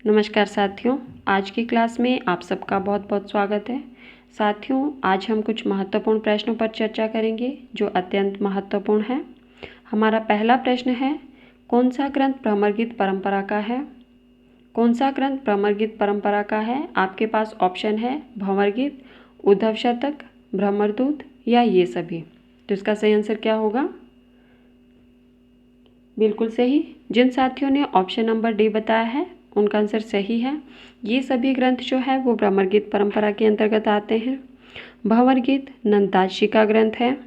नमस्कार साथियों, आज की क्लास में आप सबका बहुत बहुत स्वागत है। साथियों, आज हम कुछ महत्वपूर्ण प्रश्नों पर चर्चा करेंगे जो अत्यंत महत्वपूर्ण है। हमारा पहला प्रश्न है, कौन सा ग्रंथ भ्रमरगीत परंपरा का है? कौन सा ग्रंथ भ्रमरगीत परंपरा का है? आपके पास ऑप्शन है भंवरगीत, उद्धव शतक, भ्रमरदूत या ये सभी। तो इसका सही आंसर क्या होगा? बिल्कुल सही। जिन साथियों ने ऑप्शन नंबर डी बताया है उनका आंसर सही है। ये सभी ग्रंथ जो है वो भ्रमरगीत परंपरा के अंतर्गत आते हैं। भंवरगीत नंददास जी का ग्रंथ है।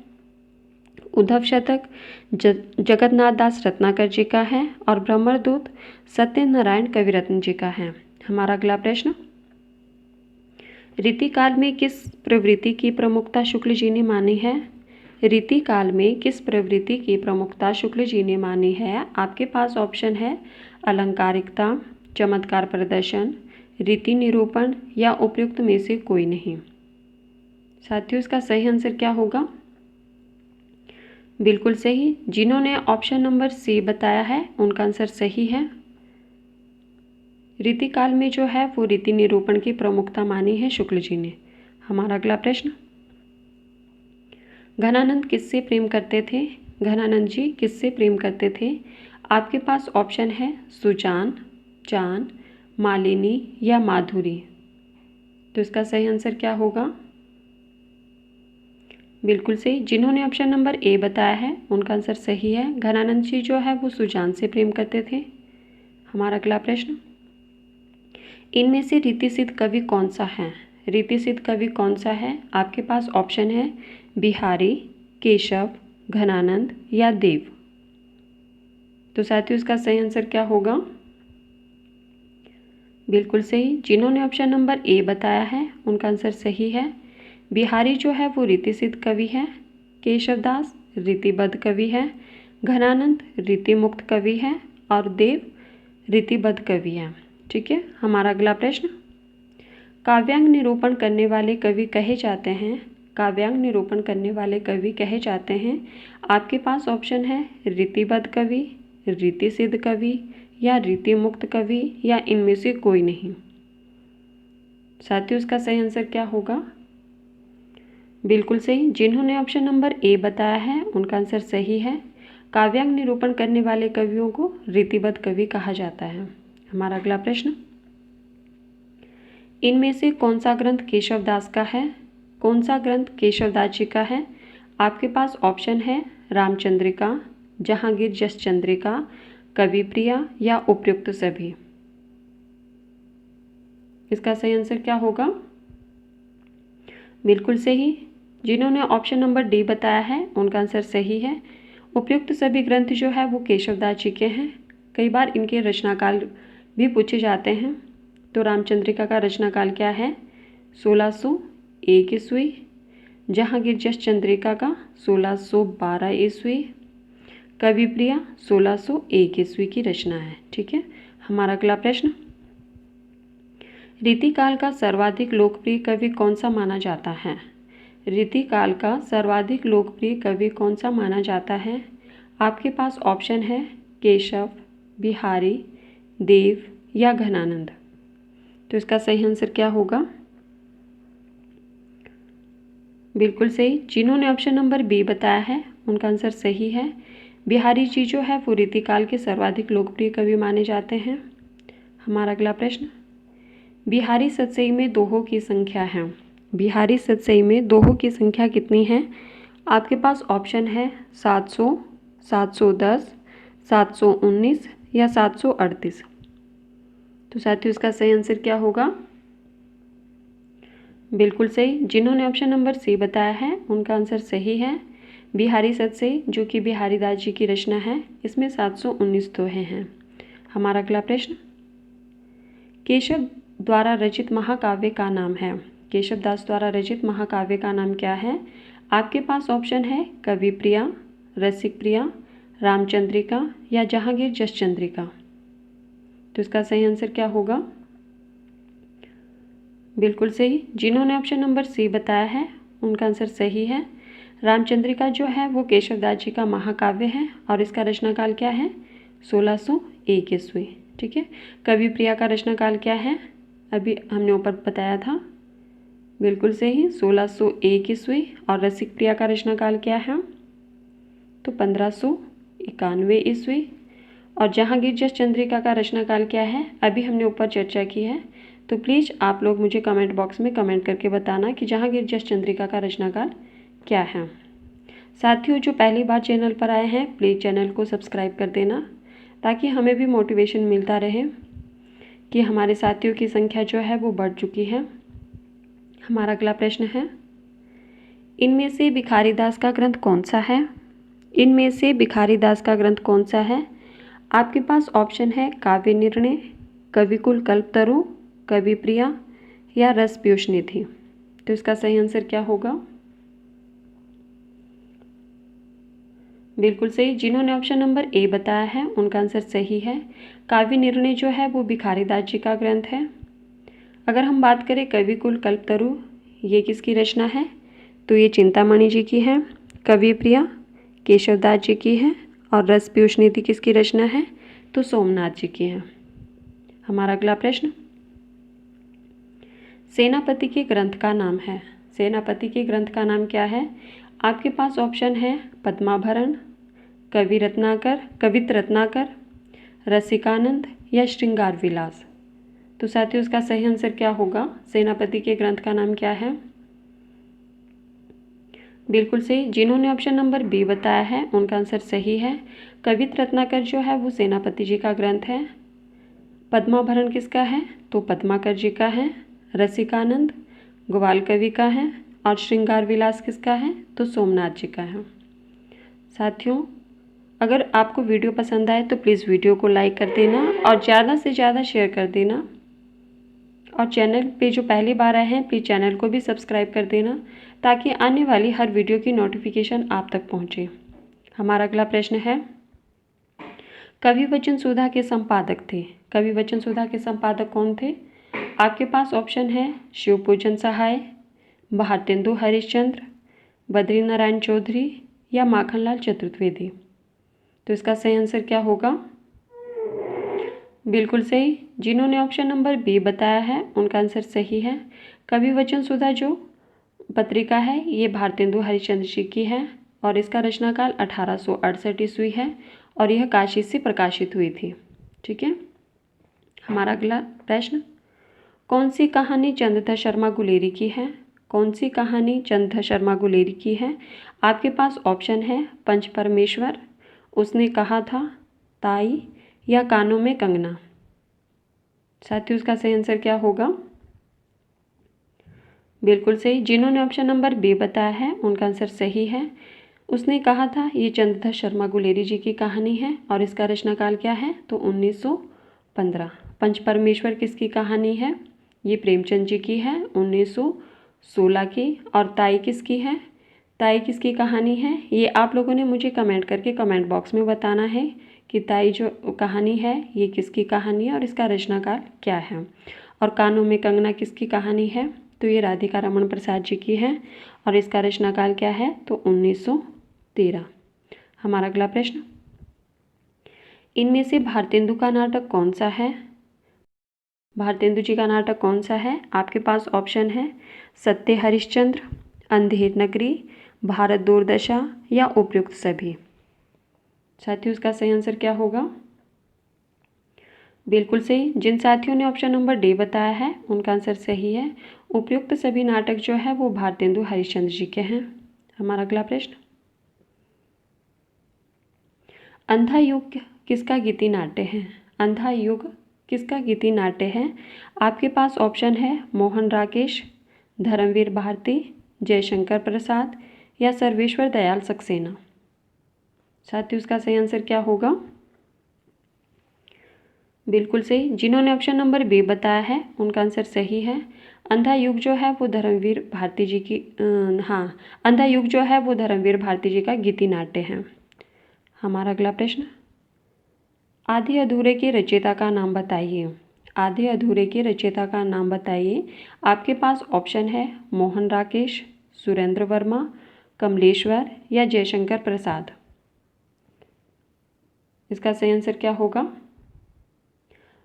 उद्धव शतक जगन्नाथ दास रत्नाकर जी का है और भ्रमरदूत सत्यनारायण कविरत्न जी का है। हमारा अगला प्रश्न, रीतिकाल में किस प्रवृत्ति की प्रमुखता शुक्ल जी ने मानी है? रीतिकाल में किस प्रवृत्ति की प्रमुखता शुक्ल जी ने मानी है? आपके पास ऑप्शन है अलंकारिकता, चमत्कार प्रदर्शन, रीति निरूपण या उपयुक्त में से कोई नहीं। साथियों, इसका सही आंसर क्या होगा? बिल्कुल सही। जिन्होंने ऑप्शन नंबर सी बताया है उनका आंसर सही है। रीतिकाल में जो है वो रीति निरूपण की प्रमुखता मानी है शुक्ल जी ने। हमारा अगला प्रश्न, घनानंद किससे प्रेम करते थे? घनानंद जी किससे प्रेम करते थे? आपके पास ऑप्शन है सुजान, चान, मालिनी या माधुरी। तो इसका सही आंसर क्या होगा? बिल्कुल सही। जिन्होंने ऑप्शन नंबर ए बताया है उनका आंसर सही है। घनानंद जी जो है वो सुजान से प्रेम करते थे। हमारा अगला प्रश्न, इनमें से रीतिसिद्ध कवि कौन सा है? रीतिसिद्ध कवि कौन सा है? आपके पास ऑप्शन है बिहारी, केशव, घनानंद या देव। तो साथियों, इसका सही आंसर क्या होगा? बिल्कुल सही। जिन्होंने ऑप्शन नंबर ए बताया है उनका आंसर सही है। बिहारी जो है वो रीतिसिद्ध कवि है, केशवदास रीतिबद्ध कवि है, घनानंद रीतिमुक्त कवि है और देव रीतिबद्ध कवि है। ठीक है। हमारा अगला प्रश्न, काव्यांग निरूपण करने वाले कवि कहे जाते हैं? काव्यांग निरूपण करने वाले कवि कहे जाते हैं। आपके पास ऑप्शन है रीतिबद्ध कवि, रीतिसिद्ध कवि या रीतिमुक्त कवि या इनमें से कोई नहीं। साथियों, इसका सही आंसर क्या होगा? बिल्कुल सही। जिन्होंने ऑप्शन नंबर ए बताया है उनका आंसर सही है। काव्यांग निरूपण करने वाले कवियों को रीतिबद्ध कवि कहा जाता है। हमारा अगला प्रश्न, इनमें से कौन सा ग्रंथ केशवदास का है? कौन सा ग्रंथ केशवदास जी का है? आपके पास ऑप्शन है रामचंद्रिका, जहांगीर जस चंद्रिका, कविप्रिया या उपयुक्त सभी। इसका सही आंसर क्या होगा? बिल्कुल सही। जिन्होंने ऑप्शन नंबर डी बताया है उनका आंसर सही है। उपयुक्त सभी ग्रंथ जो है वो केशवदास जी के हैं। कई बार इनके रचनाकाल भी पूछे जाते हैं। तो रामचंद्रिका का रचनाकाल क्या है? 1601 ईस्वी। जहांगीर जस चंद्रिका का 1612 ईस्वी। कविप्रिया 1601 ईस्वी की रचना है। ठीक है। हमारा अगला प्रश्न, रीतिकाल का सर्वाधिक लोकप्रिय कवि कौन सा माना जाता है? रीतिकाल का सर्वाधिक लोकप्रिय कवि कौन सा माना जाता है? आपके पास ऑप्शन है केशव, बिहारी, देव या घनानंद। तो इसका सही आंसर क्या होगा? बिल्कुल सही। जिन्होंने ऑप्शन नंबर बी बताया है उनका आंसर सही है। बिहारी जी जो है वो रीतिकाल के सर्वाधिक लोकप्रिय कवि माने जाते हैं। हमारा अगला प्रश्न, बिहारी सतसई में दोहों की संख्या है। बिहारी सतसई में दोहों की संख्या कितनी है? आपके पास ऑप्शन है 700, 710, 719 या 738। तो साथियों, इसका सही आंसर क्या होगा? बिल्कुल सही। जिन्होंने ऑप्शन नंबर सी बताया है उनका आंसर सही है। बिहारी सतसई जो कि बिहारी दास जी की रचना है, इसमें 719 दोहे हैं। हमारा अगला प्रश्न, केशव द्वारा रचित महाकाव्य का नाम है। केशवदास द्वारा रचित महाकाव्य का नाम क्या है? आपके पास ऑप्शन है कविप्रिया, रसिकप्रिया, रामचंद्रिका या जहांगीर जस चंद्रिका। तो इसका सही आंसर क्या होगा? बिल्कुल सही। जिन्होंने ऑप्शन नंबर सी बताया है उनका आंसर सही है। रामचंद्रिका जो है वो केशवदास जी का महाकाव्य है और इसका रचनाकाल क्या है? 1601 ईस्वी। ठीक है। कवि प्रिया का रचनाकाल क्या है, अभी हमने ऊपर बताया था, बिल्कुल सही 1601 ईस्वी। और रसिक प्रिया का रचनाकाल क्या है, तो 1591 ईस्वी। और जहांगीर जस चंद्रिका का रचनाकाल क्या है, अभी हमने ऊपर चर्चा की है। तो प्लीज़ आप लोग मुझे कमेंट बॉक्स में कमेंट करके बताना कि जहांगीर जस चंद्रिका का रचनाकाल क्या है। साथियों, जो पहली बार चैनल पर आए हैं प्लीज़ चैनल को सब्सक्राइब कर देना, ताकि हमें भी मोटिवेशन मिलता रहे कि हमारे साथियों की संख्या जो है वो बढ़ चुकी है। हमारा अगला प्रश्न है, इनमें से भिखारी दास का ग्रंथ कौन सा है। इनमें से भिखारी दास का ग्रंथ कौन सा है। आपके पास ऑप्शन है काव्य निर्णय, कविकुल कल्पतरु, कवि प्रिया या रस पीयूष निधि। तो इसका सही आंसर क्या होगा, बिल्कुल सही। जिन्होंने ऑप्शन नंबर ए बताया है उनका आंसर सही है। काव्य निर्णय जो है वो भिखारी दास जी का ग्रंथ है। अगर हम बात करें कविकुल कल्पतरु, ये किसकी रचना है, तो ये चिंतामणि जी की है। कवि प्रिया केशवदास जी की है। और रस पीयूष निधि किसकी रचना है, तो सोमनाथ जी की है। हमारा अगला प्रश्न, सेनापति के ग्रंथ का नाम है। सेनापति के ग्रंथ का नाम क्या है। आपके पास ऑप्शन है पद्माभरण, कवित रत्नाकर, रसिकानंद या श्रृंगार विलास। तो साथियों, उसका सही आंसर क्या होगा, सेनापति के ग्रंथ का नाम क्या है, बिल्कुल सही। जिन्होंने ऑप्शन नंबर बी बताया है उनका आंसर सही है। कवित रत्नाकर जो है वो सेनापति जी का ग्रंथ है। पद्माभरण किसका है, तो पद्माकर जी का है। रसिकानंद ग्वाल कवि का है। और श्रृंगार विलास किसका है, तो सोमनाथ जी का है। साथियों, अगर आपको वीडियो पसंद आए तो प्लीज़ वीडियो को लाइक कर देना और ज़्यादा से ज़्यादा शेयर कर देना। और चैनल पे जो पहली बार आए हैं प्लीज़ चैनल को भी सब्सक्राइब कर देना, ताकि आने वाली हर वीडियो की नोटिफिकेशन आप तक पहुँचे। हमारा अगला प्रश्न है, कवि वचन सुधा के संपादक थे। कवि वचन सुधा के संपादक कौन थे। आपके पास ऑप्शन है शिवपूजन सहाय, भारतेंदु हरिश्चंद्र, बद्रीनारायण चौधरी या माखनलाल चतुर्वेदी। तो इसका सही आंसर क्या होगा, बिल्कुल सही। जिन्होंने ऑप्शन नंबर बी बताया है उनका आंसर सही है। कवि वचन सुधा जो पत्रिका है ये भारतेंदु हरिश्चंद्र जी की है और इसका रचनाकाल 1868 ईस्वी है और यह काशी से प्रकाशित हुई थी। ठीक है। हमारा अगला प्रश्न, कौन सी कहानी चंद्रधर शर्मा गुलेरी की है। कौन सी कहानी चंद्रधर शर्मा गुलेरी की है। आपके पास ऑप्शन है पंच परमेश्वर, उसने कहा था, ताई या कानों में कंगना। साथियों, उसका सही आंसर क्या होगा, बिल्कुल सही। जिन्होंने ऑप्शन नंबर बी बताया है उनका आंसर सही है। उसने कहा था ये चंद्रधर शर्मा गुलेरी जी की कहानी है और इसका रचनाकाल क्या है, तो 1915। पंच परमेश्वर किसकी कहानी है, ये प्रेमचंद जी की है 1916 की। और ताई किसकी है, ताई किसकी कहानी है, ये आप लोगों ने मुझे कमेंट करके कमेंट बॉक्स में बताना है कि ताई जो कहानी है ये किसकी कहानी है और इसका रचनाकाल क्या है। और कानों में कंगना किसकी कहानी है, तो ये राधिका रमन प्रसाद जी की है और इसका रचनाकाल क्या है, तो 1913। हमारा अगला प्रश्न, इनमें से भारतेंदु का नाटक कौन सा है। भारतेंदु जी का नाटक कौन सा है। आपके पास ऑप्शन है सत्य हरिश्चंद्र, अंधेर नगरी, भारत दूरदशा या उपयुक्त सभी। साथियों, उसका सही आंसर क्या होगा, बिल्कुल सही। जिन साथियों ने ऑप्शन नंबर डी बताया है उनका आंसर सही है। उपयुक्त सभी नाटक जो है वो भारतेंदु हरिश्चंद्र जी के हैं। हमारा अगला प्रश्न, अंधा युग किसका गीति नाट्य है। अंधा युग किसका गीति नाट्य है। आपके पास ऑप्शन है मोहन राकेश, धर्मवीर भारती, जयशंकर प्रसाद या सर्वेश्वर दयाल सक्सेना। साथियों, उसका सही आंसर क्या होगा, बिल्कुल सही। जिन्होंने ऑप्शन नंबर बी बताया है उनका आंसर सही है। अंधा युग जो है वो धर्मवीर भारती जी की अंधा युग जो है वो धर्मवीर भारती जी का गीति नाट्य है। हमारा अगला प्रश्न, आधे अधूरे के रचयिता का नाम बताइए। आधे अधूरे के रचयिता का नाम बताइए। आपके पास ऑप्शन है मोहन राकेश, सुरेंद्र वर्मा, कमलेश्वर या जयशंकर प्रसाद। इसका सही आंसर क्या होगा,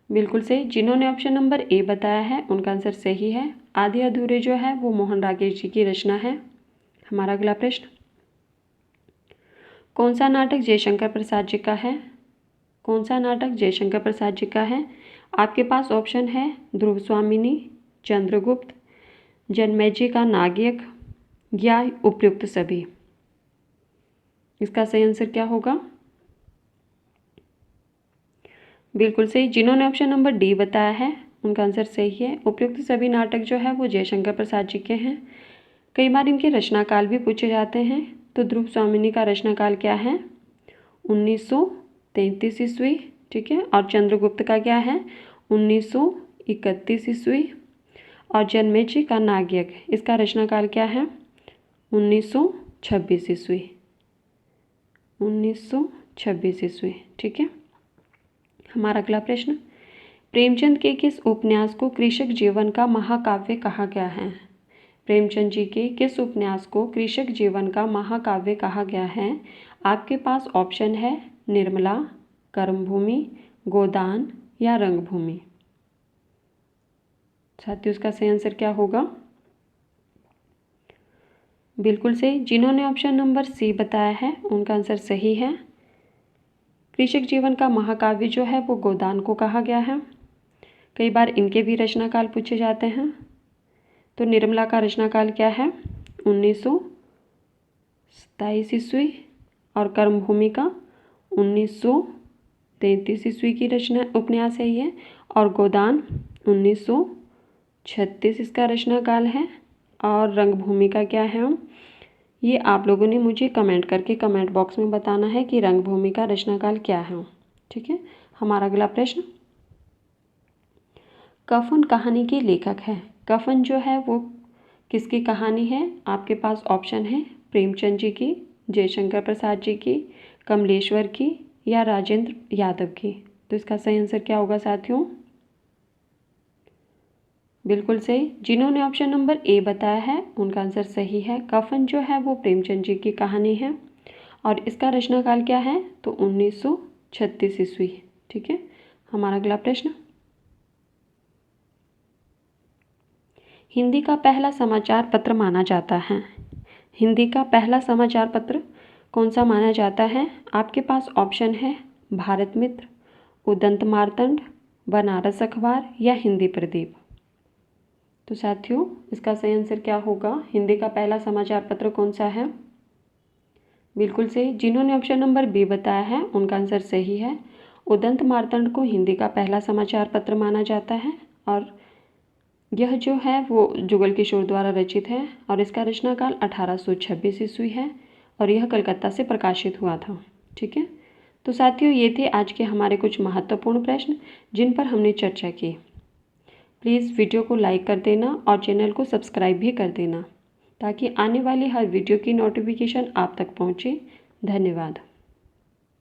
बिल्कुल सही। जिन्होंने ऑप्शन नंबर ए बताया है उनका आंसर सही है। आधे अधूरे जो है वो मोहन राकेश जी की रचना है। हमारा अगला प्रश्न, कौन सा नाटक जयशंकर प्रसाद जी का है? कौन सा नाटक जयशंकर प्रसाद जी का है? आपके पास ऑप्शन है ध्रुव स्वामिनी, चंद्रगुप्त, जन्मेजय का नागयक या उपयुक्त सभी। इसका सही आंसर क्या होगा? बिल्कुल सही। जिन्होंने ऑप्शन नंबर डी बताया है उनका आंसर सही है। उपयुक्त सभी नाटक जो है वो जयशंकर प्रसाद जी के हैं। कई बार इनके रचनाकाल भी पूछे जाते हैं। तो ध्रुव स्वामिनी का रचनाकाल क्या है? 1933 ईस्वी, ठीक है। और चंद्रगुप्त का क्या है? 1931 ईस्वी। और जन्मेजय का नागयक, इसका रचनाकाल क्या है? 1926 ईस्वी। 1926 ईस्वी, ठीक है। हमारा अगला प्रश्न, प्रेमचंद के किस उपन्यास को कृषक जीवन का महाकाव्य कहा गया है? प्रेमचंद जी के किस उपन्यास को कृषक जीवन का महाकाव्य कहा गया है? आपके पास ऑप्शन है निर्मला, कर्मभूमि, गोदान या रंगभूमि। साथियों, इसका सही आंसर क्या होगा? बिल्कुल सही। जिन्होंने ऑप्शन नंबर सी बताया है उनका आंसर सही है। कृषक जीवन का महाकाव्य जो है वो गोदान को कहा गया है। कई बार इनके भी रचनाकाल पूछे जाते हैं। तो निर्मला का रचनाकाल क्या है? 1927 ईस्वी। और कर्मभूमि का 1933 ईस्वी की रचना उपन्यास है ये। और गोदान 1936 इसका रचनाकाल है। और रंगभूमि का क्या है? ये आप लोगों ने मुझे कमेंट करके कमेंट बॉक्स में बताना है कि रंगभूमि का रचनाकाल क्या है, ठीक है। हमारा अगला प्रश्न, कफन कहानी के लेखक है। कफन जो है वो किसकी कहानी है? आपके पास ऑप्शन है प्रेमचंद जी की, जयशंकर प्रसाद जी की, कमलेश्वर की या राजेंद्र यादव की। तो इसका सही आंसर क्या होगा साथियों? बिल्कुल सही। जिन्होंने ऑप्शन नंबर ए बताया है उनका आंसर सही है। कफन जो है वो प्रेमचंद जी की कहानी है। और इसका रचनाकाल क्या है? तो 1936 ईस्वी, ठीक है। हमारा अगला प्रश्न, हिंदी का पहला समाचार पत्र माना जाता है। हिंदी का पहला समाचार पत्र कौन सा माना जाता है? आपके पास ऑप्शन है भारत मित्र, उदंत मार्तंड, बनारस अखबार या हिंदी प्रदीप। तो साथियों, इसका सही आंसर क्या होगा? हिंदी का पहला समाचार पत्र कौन सा है? बिल्कुल सही। जिन्होंने ऑप्शन नंबर बी बताया है उनका आंसर सही है। उदंत मार्तंड को हिंदी का पहला समाचार पत्र माना जाता है। और यह जो है वो जुगल किशोर द्वारा रचित है। और इसका रचनाकाल 1826 ईस्वी है। और यह कलकत्ता से प्रकाशित हुआ था, ठीक है। तो साथियों, ये थे आज के हमारे कुछ महत्वपूर्ण प्रश्न जिन पर हमने चर्चा की। प्लीज़ वीडियो को लाइक कर देना और चैनल को सब्सक्राइब भी कर देना ताकि आने वाली हर वीडियो की नोटिफिकेशन आप तक पहुँचे। धन्यवाद।